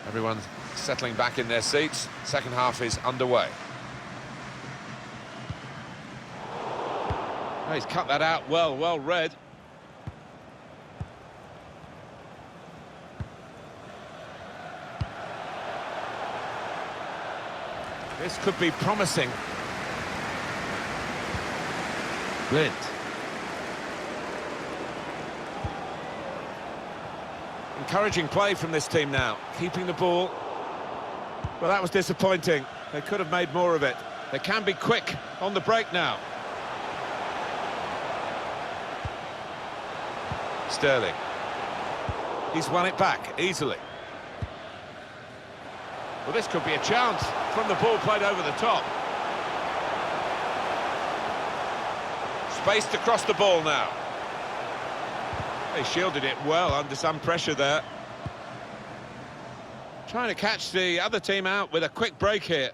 Everyone's settling back in their seats. Second half is underway. Oh, he's cut that out well read. This could be promising. Blind. Encouraging play from this team now, keeping the ball. Well, that was disappointing. They could have made more of it. They can be quick on the break now. Sterling. He's won it back easily. Well, this could be a chance from the ball played over the top. Spaced across the ball now. They shielded it well under some pressure there. Trying to catch the other team out with a quick break here.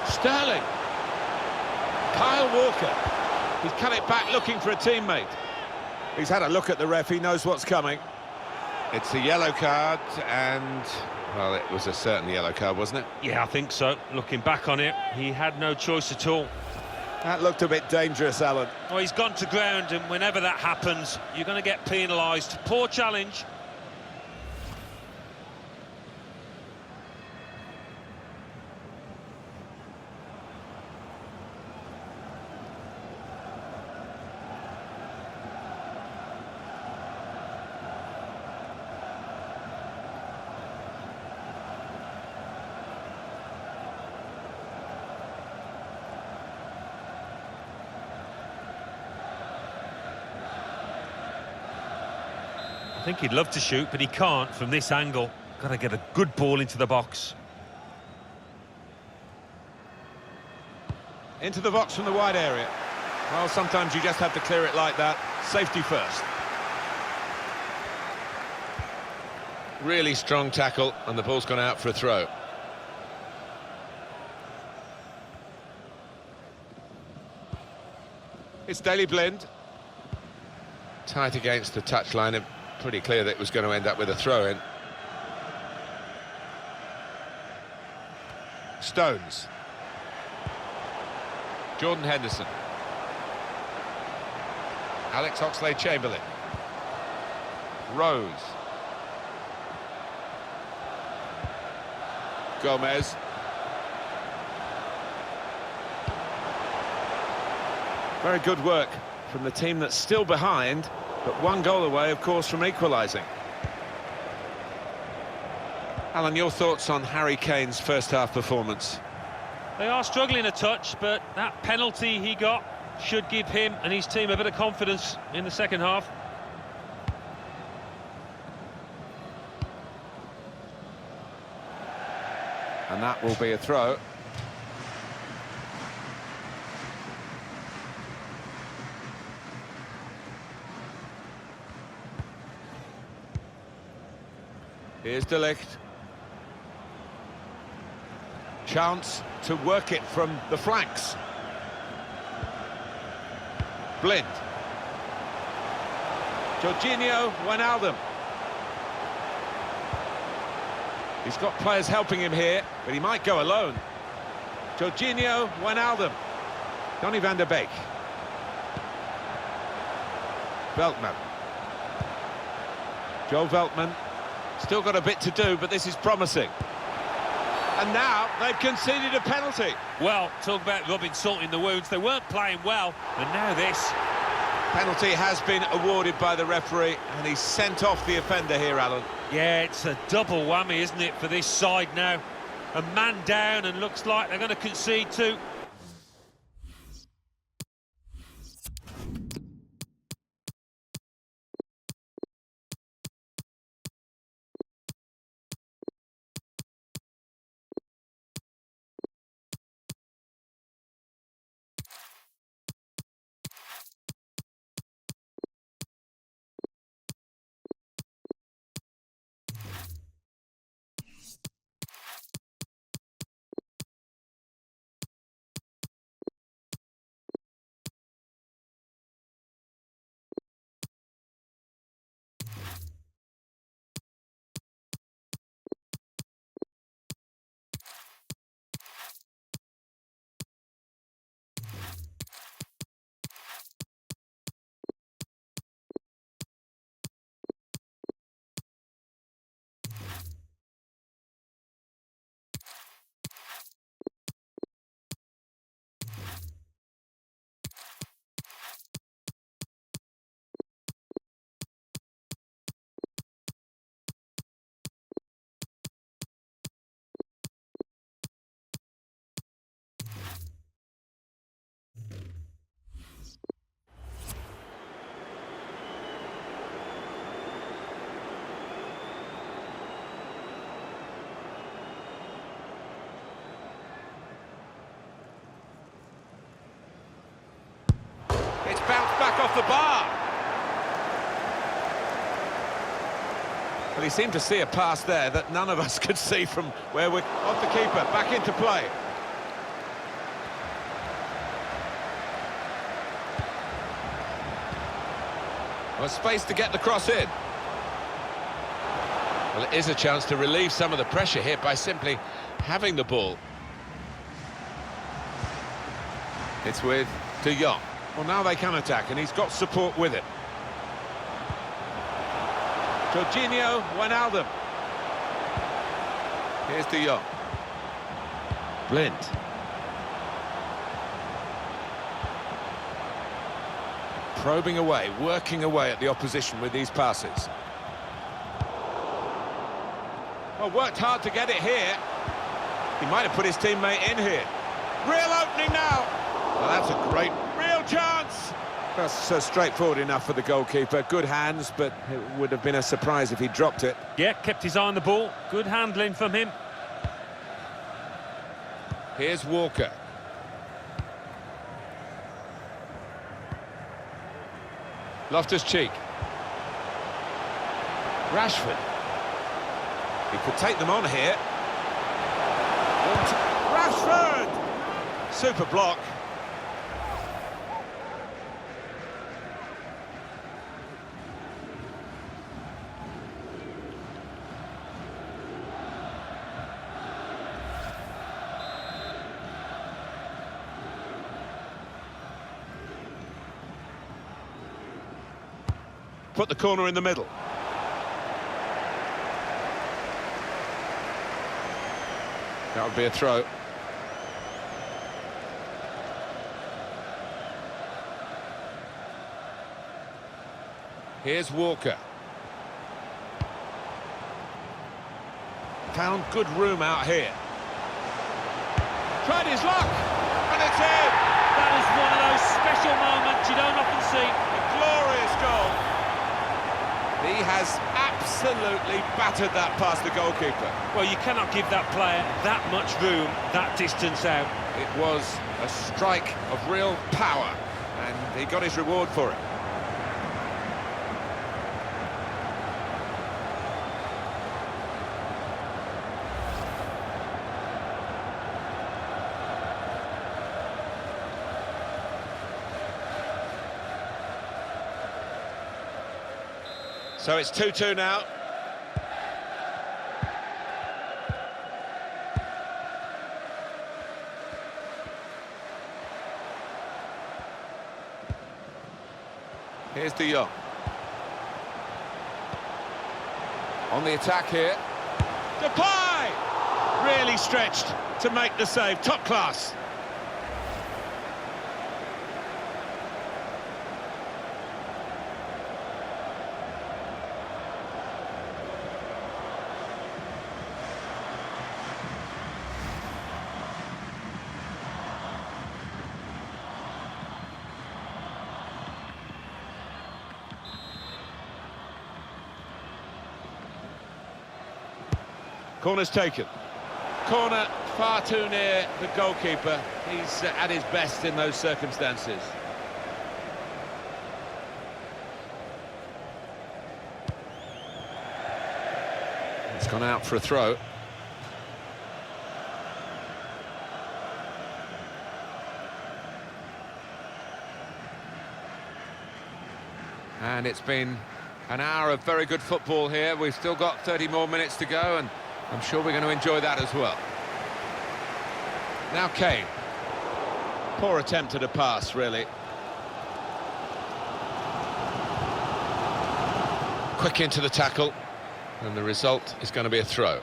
Sterling. Kyle Walker. He's cut it back looking for a teammate. He's had a look at the ref, he knows what's coming. It's a yellow card and, well, it was a certain yellow card, wasn't it? Yeah, I think so. Looking back on it, he had no choice at all. That looked a bit dangerous, Alan. Oh, he's gone to ground, and whenever that happens, you're going to get penalised. Poor challenge. I think he'd love to shoot, but he can't from this angle. Got to get a good ball into the box. Into the box from the wide area. Well, sometimes you just have to clear it like that. Safety first. Really strong tackle, and the ball's gone out for a throw. It's Daley Blind. Tight against the touchline, and pretty clear that it was going to end up with a throw-in. Stones. Jordan Henderson. Alex Oxlade-Chamberlain. Rose. Gomez. Very good work from the team that's still behind, but one goal away, of course, from equalising. Alan, your thoughts on Harry Kane's first-half performance? They are struggling a touch, but that penalty he got should give him and his team a bit of confidence in the second half. And that will be a throw. Here's De Ligt. Chance to work it from the flanks. Blind. Jorginho Wijnaldum. He's got players helping him here, but he might go alone. Jorginho Wijnaldum. Donny van der Beek. Veltman. Joe Veltman. Still got a bit to do, but this is promising. And now they've conceded a penalty. Well, talk about rubbing salt in the wounds. They weren't playing well, and now this. Penalty has been awarded by the referee, and he's sent off the offender here, Alan. Yeah, it's a double whammy, isn't it, for this side now? A man down, and looks like they're going to concede too. back off the bar. Well, he seemed to see a pass there that none of us could see from where we're... Off the keeper, back into play. Well, space to get the cross in. Well, it is a chance to relieve some of the pressure here by simply having the ball. It's with De Jong. Well, now they can attack, and he's got support with it. Jorginho Wijnaldum. Here's De Jong. Blind. Probing away, working away at the opposition with these passes. Well, worked hard to get it here. He might have put his teammate in here. Real opening now. Well, that's a great, real chance. That's straightforward enough for the goalkeeper. Good hands, but it would have been a surprise if he dropped it. Yeah, kept his eye on the ball. Good handling from him. Here's Walker. Loftus-Cheek. Rashford. He could take them on here. Rashford! Super block. Put the corner in the middle. That would be a throw. Here's Walker. Found good room out here. Tried his luck, and it's in! That is one of those special moments you don't often see. A glorious goal. He has absolutely battered that past the goalkeeper. Well, you cannot give that player that much room, that distance out. It was a strike of real power, and he got his reward for it. So it's 2-2 now. Here's De Jong. On the attack here. Depay! Really stretched to make the save. Top class. Corner's taken. Corner far too near the goalkeeper. He's at his best in those circumstances. It's gone out for a throw. And it's been an hour of very good football here. We've still got 30 more minutes to go, and I'm sure we're going to enjoy that as well. Now Kane. Poor attempt at a pass, really. Quick into the tackle, and the result is going to be a throw.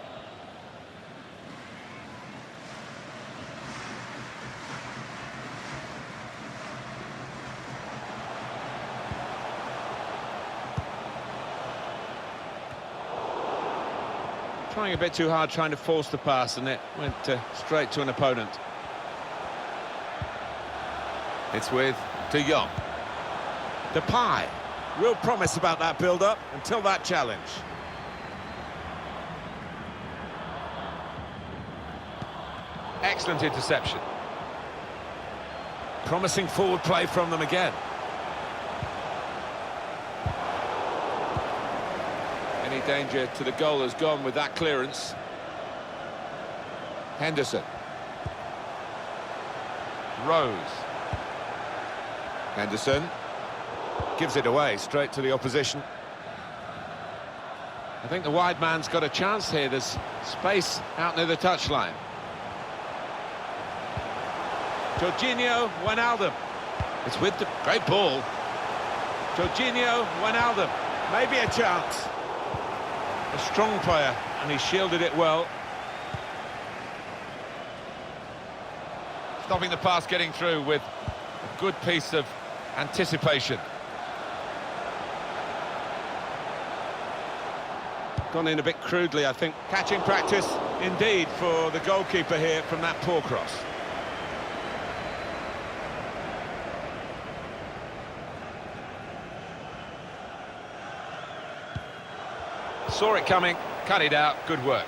Trying a bit too hard, trying to force the pass, and it went straight to an opponent. It's with De Jong. Depay. Real promise about that build-up until that challenge. Excellent interception. Promising forward play from them again. danger to the goal has gone with that clearance. Henderson. Rose. Henderson gives it away straight to the opposition. I think the wide man's got a chance here. There's space out near the touchline. Jorginho Wijnaldum. It's with the great ball. Jorginho Wijnaldum. Maybe a chance. A strong player, and he shielded it well. Stopping the pass getting through with a good piece of anticipation. Gone in a bit crudely, I think. Catching practice, indeed, for the goalkeeper here from that poor cross. Saw it coming, cut it out, good work.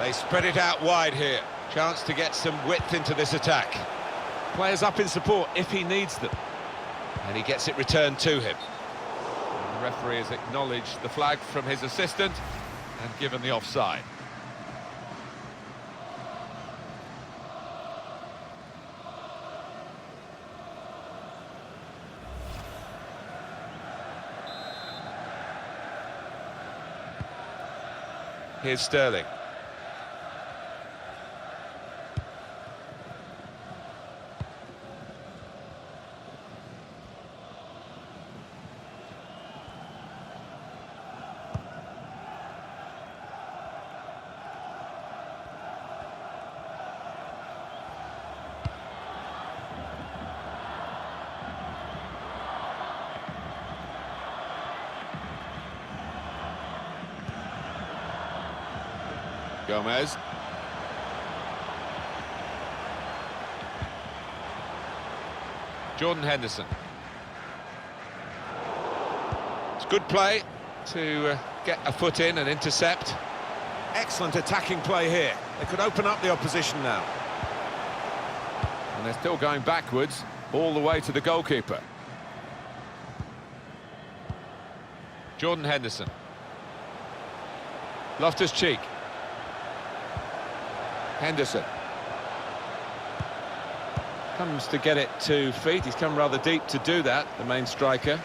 They spread it out wide here. Chance to get some width into this attack. Players up in support if he needs them. And he gets it returned to him. And the referee has acknowledged the flag from his assistant and given the offside. Here's Sterling. Gomez. Jordan Henderson. It's good play to get a foot in and intercept. Excellent attacking play here. They could open up the opposition now. And they're still going backwards all the way to the goalkeeper. Jordan Henderson. Loftus-Cheek. Henderson comes to get it to feet. He's come rather deep to do that, the main striker.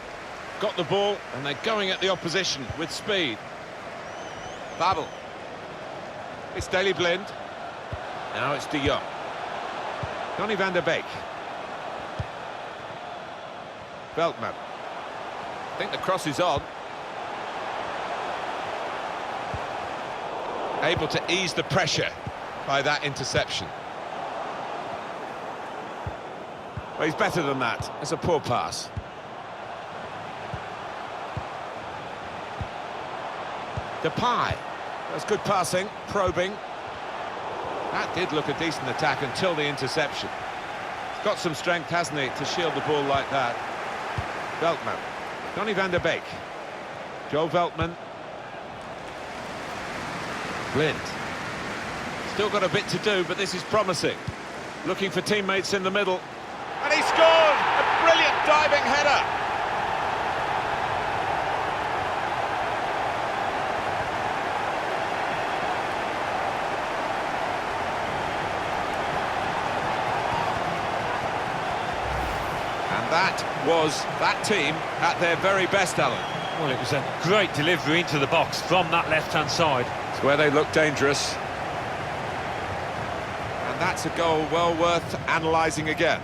Got the ball, and they're going at the opposition with speed. Babel. It's Daley Blind. Now it's De Jong. Donny van der Beek. Veltman. I think the cross is on. Able to ease the pressure by that interception. Well, he's better than that. It's a poor pass. Depay. That's good passing, probing. That did look a decent attack until the interception. He's got some strength, hasn't he, to shield the ball like that. Veltman. Donny van der Beek. Joel Veltman. Blind. Still got a bit to do, but this is promising. Looking for teammates in the middle. And he scored! A brilliant diving header! And that was that team at their very best, Alan. Well, it was a great delivery into the box from that left-hand side. It's where they look dangerous. And that's a goal well worth analysing again.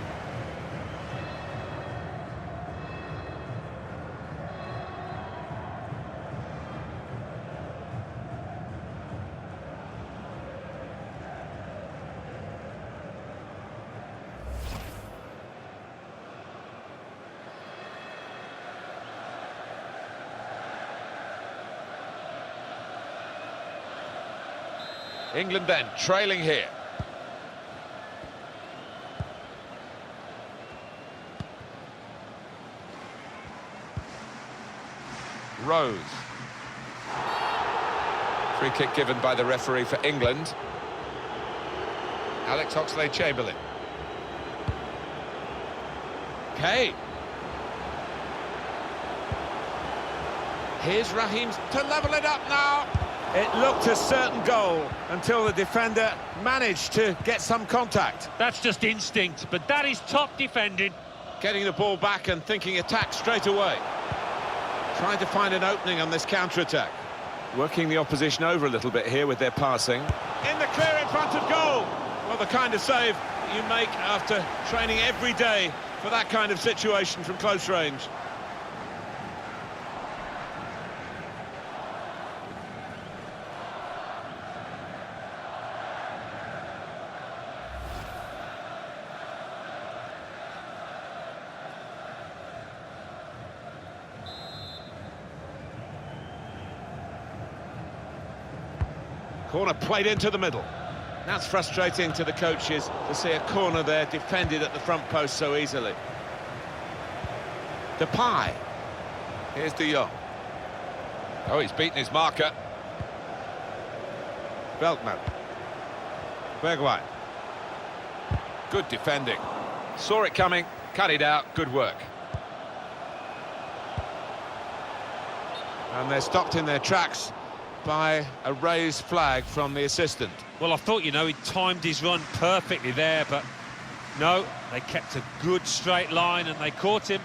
England then trailing here. Rose. Free kick given by the referee for England. Alex Oxlade-Chamberlain. Kane. Here's Raheem to level it up now. It looked a certain goal until the defender managed to get some contact. That's just instinct, but that is top defending. Getting the ball back and thinking attack straight away. Trying to find an opening on this counter-attack. Working the opposition over a little bit here with their passing. In the clear in front of goal. Well, the kind of save you make after training every day for that kind of situation from close range. Corner played into the middle. That's frustrating to the coaches to see a corner there defended at the front post so easily. Depay. Here's De Jong. Oh, he's beaten his marker. Veltman. Bergwijn. Good defending. Saw it coming, cut it out, good work. And they're stopped in their tracks by a raised flag from the assistant. Well, I thought, you know, he timed his run perfectly there, but no, they kept a good straight line and they caught him.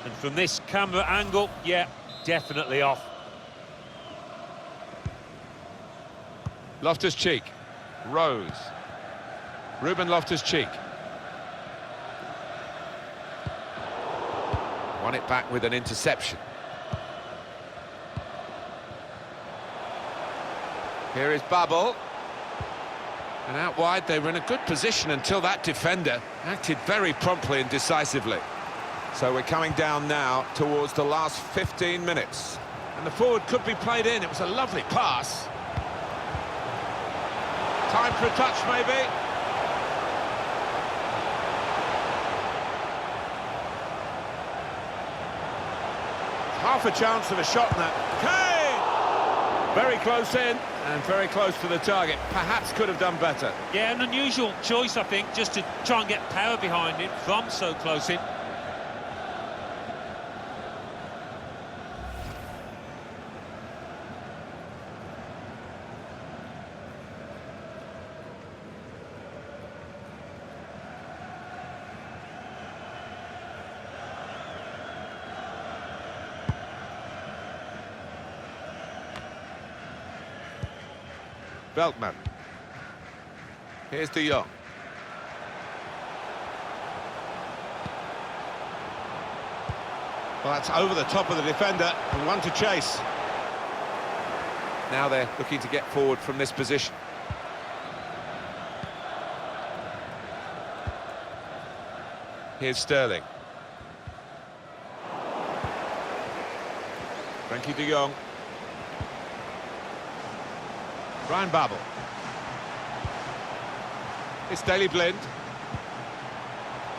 And from this camera angle, yeah, definitely off. Loftus-Cheek. Rose. Ruben Loftus-Cheek. Won it back with an interception. Here is Babel. And out wide, they were in a good position until that defender acted very promptly and decisively. So we're coming down now towards the last 15 minutes. And the forward could be played in. It was a lovely pass. Time for a touch, maybe. Half a chance of a shot now. Kane! Very close in. And very close to the target. Perhaps could have done better. Yeah, an unusual choice, I think, just to try and get power behind it from so close in. Veltman. Here's De Jong. Well, that's over the top of the defender and one to chase. Now they're looking to get forward from this position. Here's Sterling. Frankie De Jong. Ryan Babel. It's Daley Blind.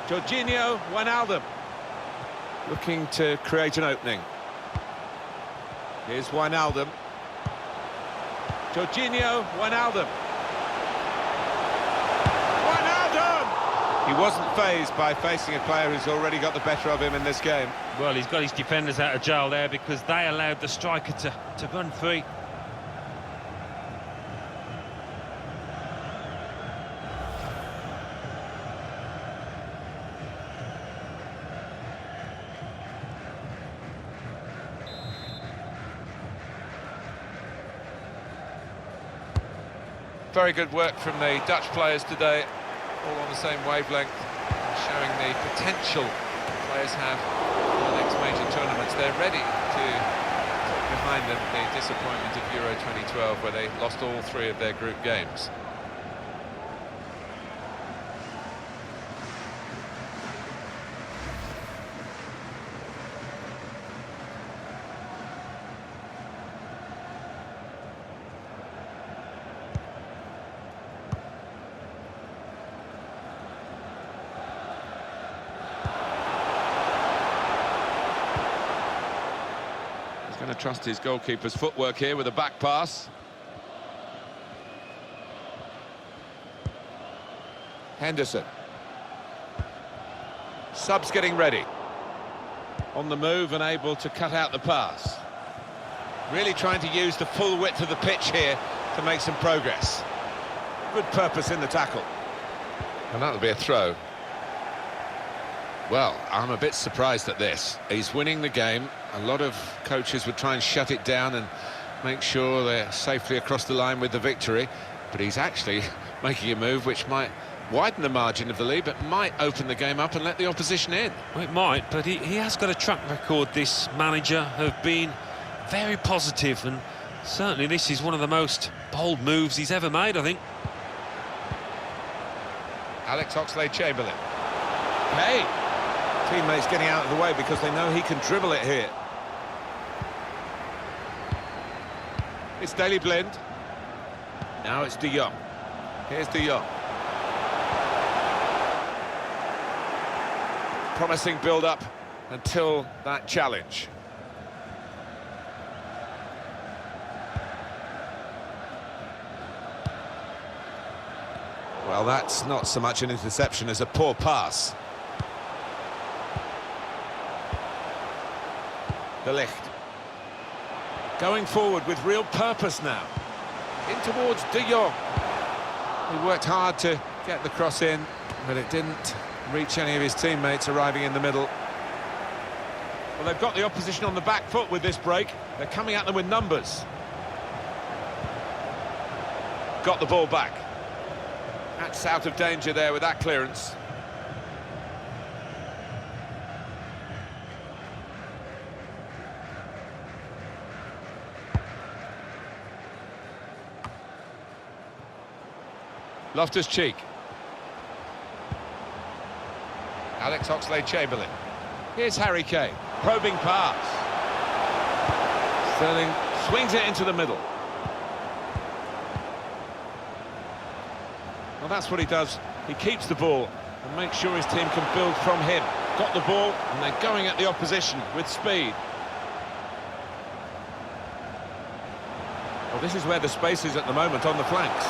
Jorginho Wijnaldum. Looking to create an opening. Here's Wijnaldum. Jorginho Wijnaldum. Wijnaldum! He wasn't fazed by facing a player who's already got the better of him in this game. Well, he's got his defenders out of jail there because they allowed the striker to run free. Very good work from the Dutch players today, all on the same wavelength, showing the potential players have in the next major tournaments. They're ready to put behind them the disappointment of Euro 2012, where they lost all three of their group games. Going to trust his goalkeeper's footwork here with a back pass. Henderson. Subs getting ready. On the move and able to cut out the pass. Really trying to use the full width of the pitch here to make some progress. Good purpose in the tackle. And that'll be a throw. Well, I'm a bit surprised at this. He's winning the game. A lot of coaches would try and shut it down and make sure they're safely across the line with the victory. But he's actually making a move which might widen the margin of the lead, but might open the game up and let the opposition in. Well, it might, but he has got a track record, this manager, of being very positive, and certainly this is one of the most bold moves he's ever made, I think. Alex Oxlade-Chamberlain. Hey! Teammates getting out of the way because they know he can dribble it here. It's Daley Blind. Now it's De Jong. Here's De Jong. Promising build-up until that challenge. Well, that's not so much an interception as a poor pass. De Ligt. Going forward with real purpose now. In towards De Jong. He worked hard to get the cross in, but it didn't reach any of his teammates arriving in the middle. Well, they've got the opposition on the back foot with this break. They're coming at them with numbers. Got the ball back. That's out of danger there with that clearance. Loftus-Cheek. Alex Oxlade-Chamberlain. Here's Harry Kane. Probing pass. Sterling swings it into the middle. Well, that's what he does. He keeps the ball and makes sure his team can build from him. Got the ball, and they're going at the opposition with speed. Well, this is where the space is at the moment, on the flanks.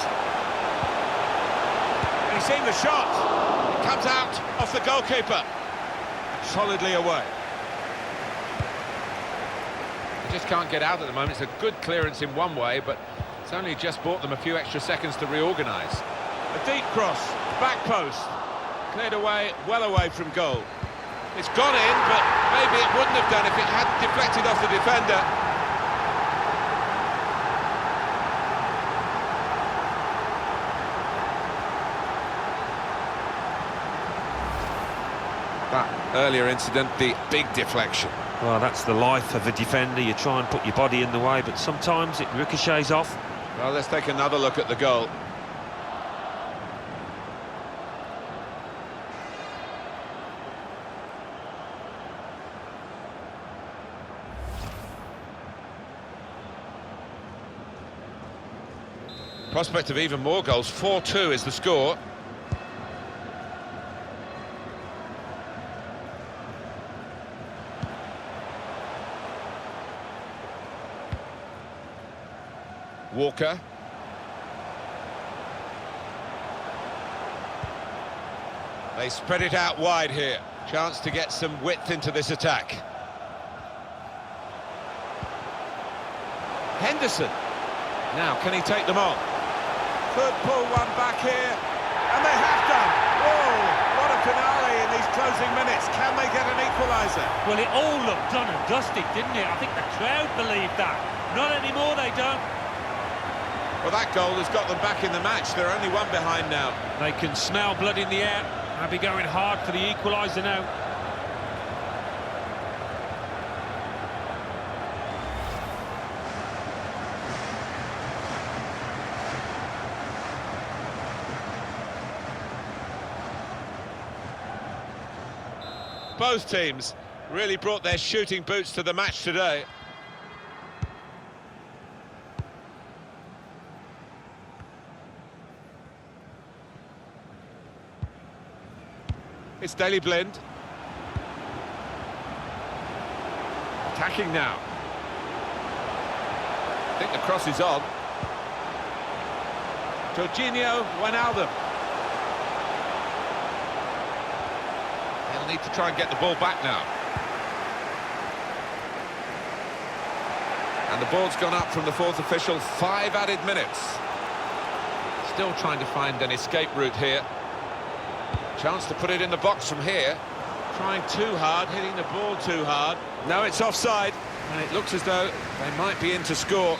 And he's seen the shot. It comes out off the goalkeeper. Solidly away. They just can't get out at the moment. It's a good clearance in one way, but it's only just bought them a few extra seconds to reorganise. A deep cross, back post, cleared away, well away from goal. It's gone in, but maybe it wouldn't have done if it hadn't deflected off the defender. That earlier incident, the big deflection. Well, that's the life of a defender. You try and put your body in the way, but sometimes it ricochets off. Well, let's take another look at the goal. Prospect of even more goals. 4-2 is the score. Walker. They spread it out wide here. Chance to get some width into this attack. Henderson. Now, can he take them on? Could pull one back here, and they have done. Whoa, what a finale in these closing minutes. Can they get an equaliser? Well, it all looked done and dusted, didn't it? I think the crowd believed that. Not anymore, they don't. Well, that goal has got them back in the match. They're only one behind now. They can smell blood in the air. They'll be going hard for the equaliser now. Both teams really brought their shooting boots to the match today. It's Daley Blind. Attacking now. I think the cross is on. Jorginho Wijnaldum. They'll need to try and get the ball back now. And the ball's gone up from the fourth official, 5 added minutes. Still trying to find an escape route here. Chance to put it in the box from here. Trying too hard, hitting the ball too hard. No, it's offside, and it looks as though they might be in to score.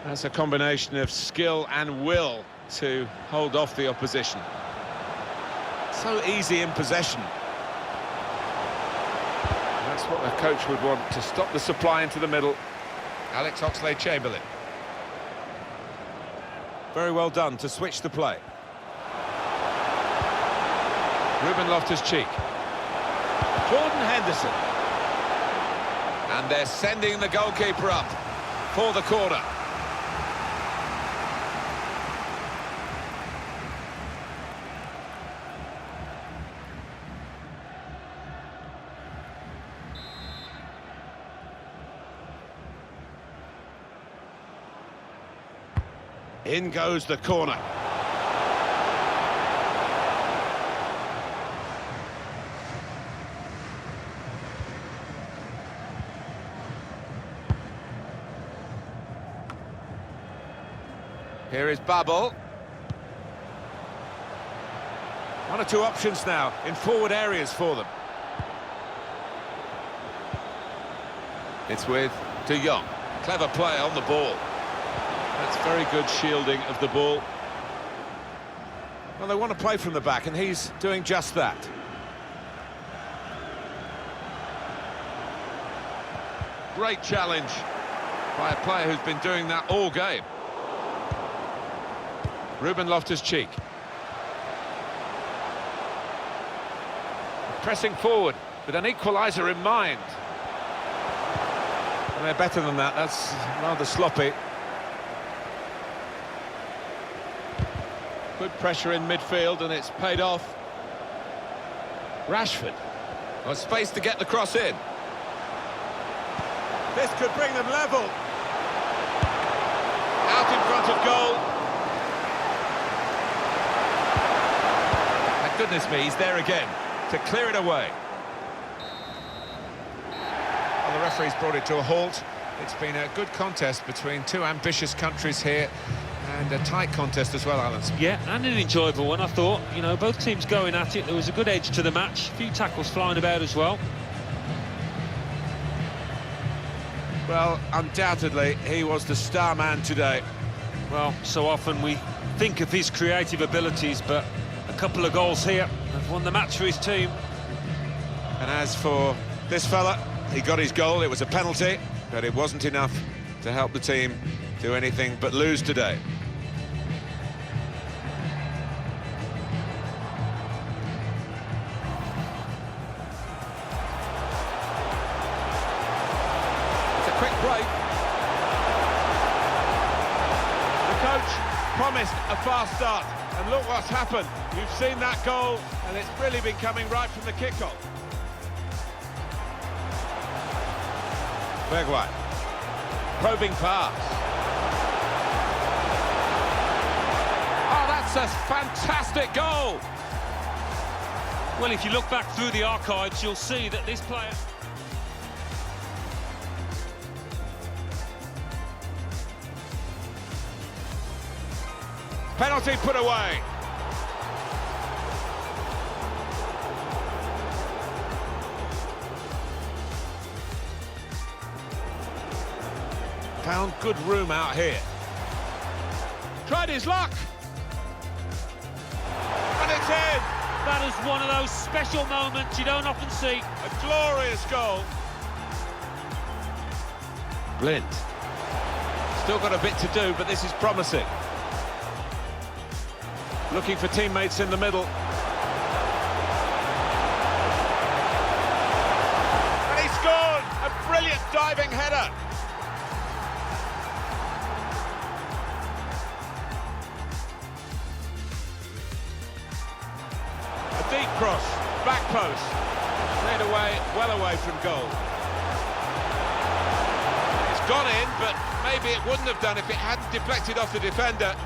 That's a combination of skill and will to hold off the opposition. So easy in possession. That's what the coach would want, to stop the supply into the middle. Alex Oxlade-Chamberlain. Very well done to switch the play. Ruben Loftus-Cheek. Jordan Henderson. And they're sending the goalkeeper up for the corner. In goes the corner. Here is Babel. One or two options now in forward areas for them. It's with De Jong. Clever play on the ball. That's very good shielding of the ball. Well, they want to play from the back, and he's doing just that. Great challenge by a player who's been doing that all game. Ruben Loftus-Cheek. Pressing forward with an equaliser in mind. And they're better than that. That's rather sloppy. Good pressure in midfield, and it's paid off. Rashford. Well, space to get the cross in. This could bring them level. Out in front of goal. Thank goodness me, he's there again to clear it away. Well, the referee's brought it to a halt. It's been a good contest between two ambitious countries here. And a tight contest as well, Alan. Yeah, and an enjoyable one, I thought. You know, both teams going at it. There was a good edge to the match. A few tackles flying about as well. Well, undoubtedly, he was the star man today. Well, so often we think of his creative abilities, but a couple of goals here have won the match for his team. And as for this fella, he got his goal. It was a penalty, but it wasn't enough to help the team do anything but lose today. It's a quick break. The coach promised a fast start, and look what's happened. You've seen that goal, and it's really been coming right from the kickoff. Bergwijn. Probing pass. That's a fantastic goal. Well, if you look back through the archives, you'll see that this player... Penalty put away. Found good room out here. Tried his luck. And it's in. That is one of those special moments you don't often see. A glorious goal. Blind. Still got a bit to do, but this is promising. Looking for teammates in the middle. And he scored! A brilliant diving header. A deep cross, back post. Cleared away, well away from goal. It's gone in, but maybe it wouldn't have done if it hadn't deflected off the defender.